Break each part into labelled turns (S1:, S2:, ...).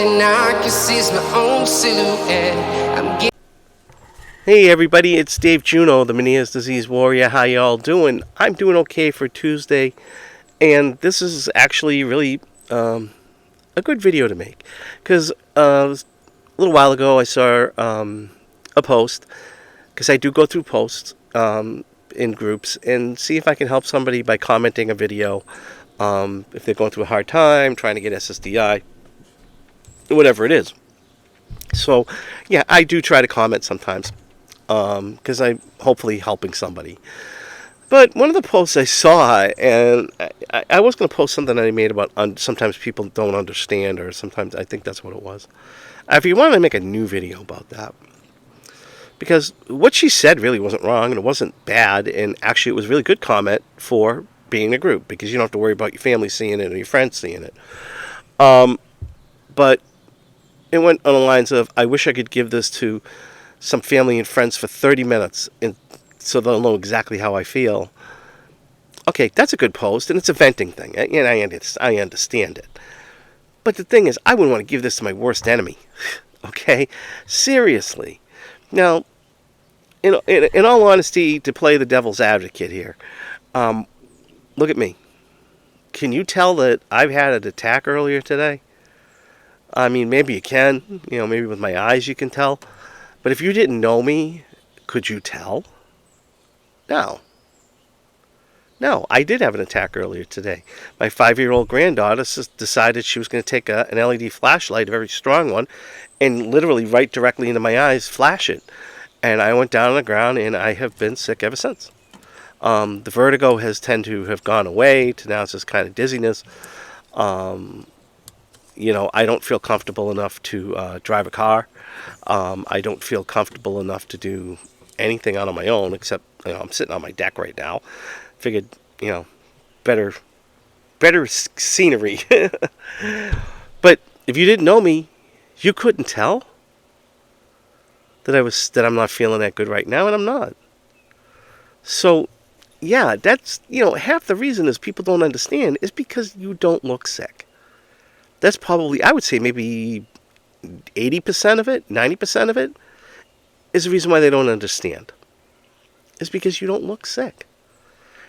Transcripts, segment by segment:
S1: thing I can see is my own silhouette.
S2: Hey everybody, it's Dave Juno, the Meniere's Disease Warrior. How y'all doing? I'm doing okay for Tuesday, and this is actually really a good video to make. Because a little while ago I saw a post, because I do go through posts in groups, and see if I can help somebody by commenting a video, if they're going through a hard time, trying to get SSDI, whatever it is. So, yeah, I do try to comment sometimes, because I'm hopefully helping somebody. But one of the posts I saw, and I was going to post something that I made about sometimes people don't understand, or sometimes I think that's what it was. If you want to make a new video about that, because what she said really wasn't wrong, and it wasn't bad, and actually it was a really good comment for being in a group, because you don't have to worry about your family seeing it or your friends seeing it. But it went on the lines of, I wish I could give this to some family and friends for 30 minutes and so they'll know exactly how I feel. Okay, that's a good post, and it's a venting thing. And I understand it. But the thing is, I wouldn't want to give this to my worst enemy. Okay? Seriously. Now, in all honesty, to play the devil's advocate here, look at me. Can you tell that I've had an attack earlier today? I mean, maybe you can. Maybe with my eyes you can tell. But if you didn't know me, could you tell? No, I did have an attack earlier today. My 5-year-old granddaughter decided she was going to take an LED flashlight, a very strong one, and literally right directly into my eyes, flash it. And I went down on the ground, and I have been sick ever since. The vertigo has tended to have gone away, to now it's just kind of dizziness. I don't feel comfortable enough to drive a car. I don't feel comfortable enough to do anything out on my own, except I'm sitting on my deck right now. Figured, better scenery. But if you didn't know me, you couldn't tell that I'm not feeling that good right now, and I'm not. So, yeah, that's half the reason is people don't understand is because you don't look sick. That's probably, I would say, maybe 80% of it, 90% of it is the reason why they don't understand. Is because you don't look sick.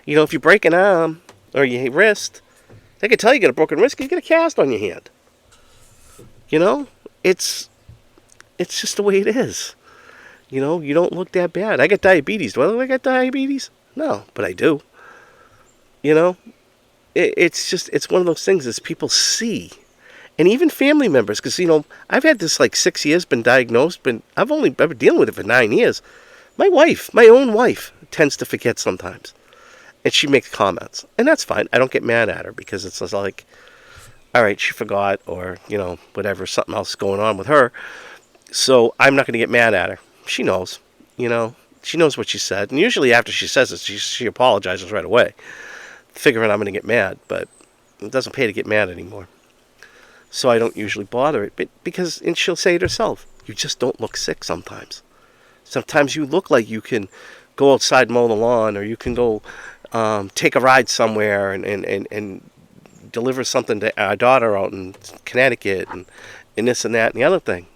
S2: If you break an arm or your wrist, they can tell you got a broken wrist, you get a cast on your hand. It's just the way it is. You don't look that bad. I got diabetes. Do I look like I got diabetes? No, but I do. It's one of those things that people see. And even family members, because, I've had this 6 years, been diagnosed, I've been dealing with it for 9 years. My own wife, tends to forget sometimes. And she makes comments. And that's fine. I don't get mad at her, because it's just like, all right, she forgot, or, whatever, something else going on with her. So I'm not going to get mad at her. She knows, she knows what she said. And usually after she says it, she apologizes right away, figuring I'm going to get mad. But it doesn't pay to get mad anymore. So I don't usually bother it, and she'll say it herself, you just don't look sick sometimes. Sometimes you look like you can go outside and mow the lawn, or you can go take a ride somewhere and deliver something to our daughter out in Connecticut, and this and that and the other thing.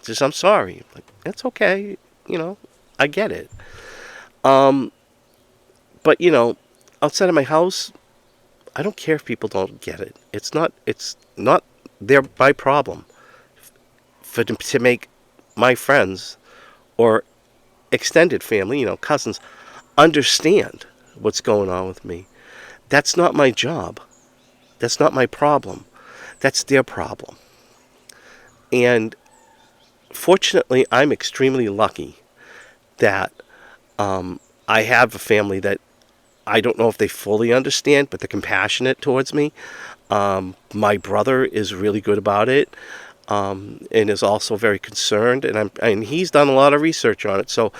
S2: Just, I'm sorry. That's okay. I get it. But, outside of my house, I don't care if people don't get it. It's not my problem to make my friends or extended family, cousins, understand what's going on with me. That's not my job. That's not my problem. That's their problem. And fortunately, I'm extremely lucky that I have a family that I don't know if they fully understand, but they're compassionate towards me. My brother is really good about it, and is also very concerned, and he's done a lot of research on it. So,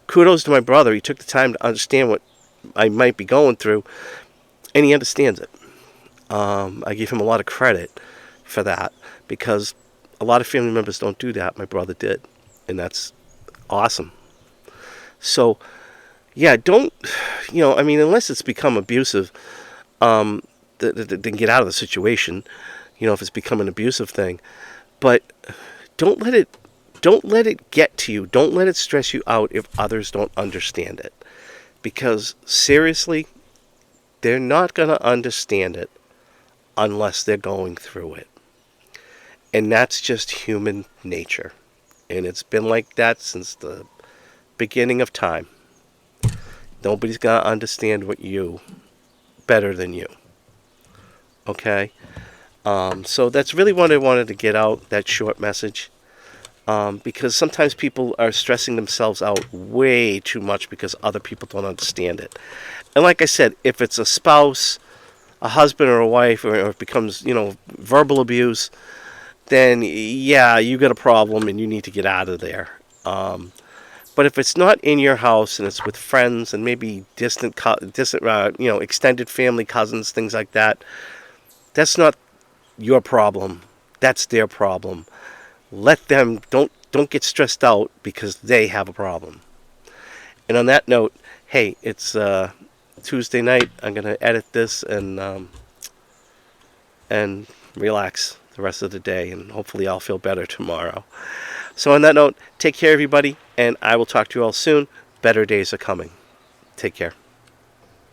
S2: kudos to my brother. He took the time to understand what I might be going through, and he understands it. I give him a lot of credit for that, because a lot of family members don't do that. My brother did, and that's awesome. So, yeah, don't, unless it's become abusive, then get out of the situation. if it's become an abusive thing. But don't let it don't let it get to you. Don't let it stress you out if others don't understand it. Because seriously, they're not going to understand it unless they're going through it. And that's just human nature. And it's been like that since the beginning of time. Nobody's going to understand what you better than you. Okay? So that's really what I wanted to get out, that short message. Because sometimes people are stressing themselves out way too much because other people don't understand it. And like I said, if it's a spouse, a husband or a wife, or it becomes, verbal abuse, then yeah, you got a problem and you need to get out of there. But if it's not in your house and it's with friends and maybe distant, extended family, cousins, things like that, that's not your problem. That's their problem. Let them don't get stressed out because they have a problem. And on that note, hey, it's Tuesday night. I'm gonna edit this and relax the rest of the day, and hopefully I'll feel better tomorrow. So on that note, take care, everybody, and I will talk to you all soon. Better days are coming. Take care.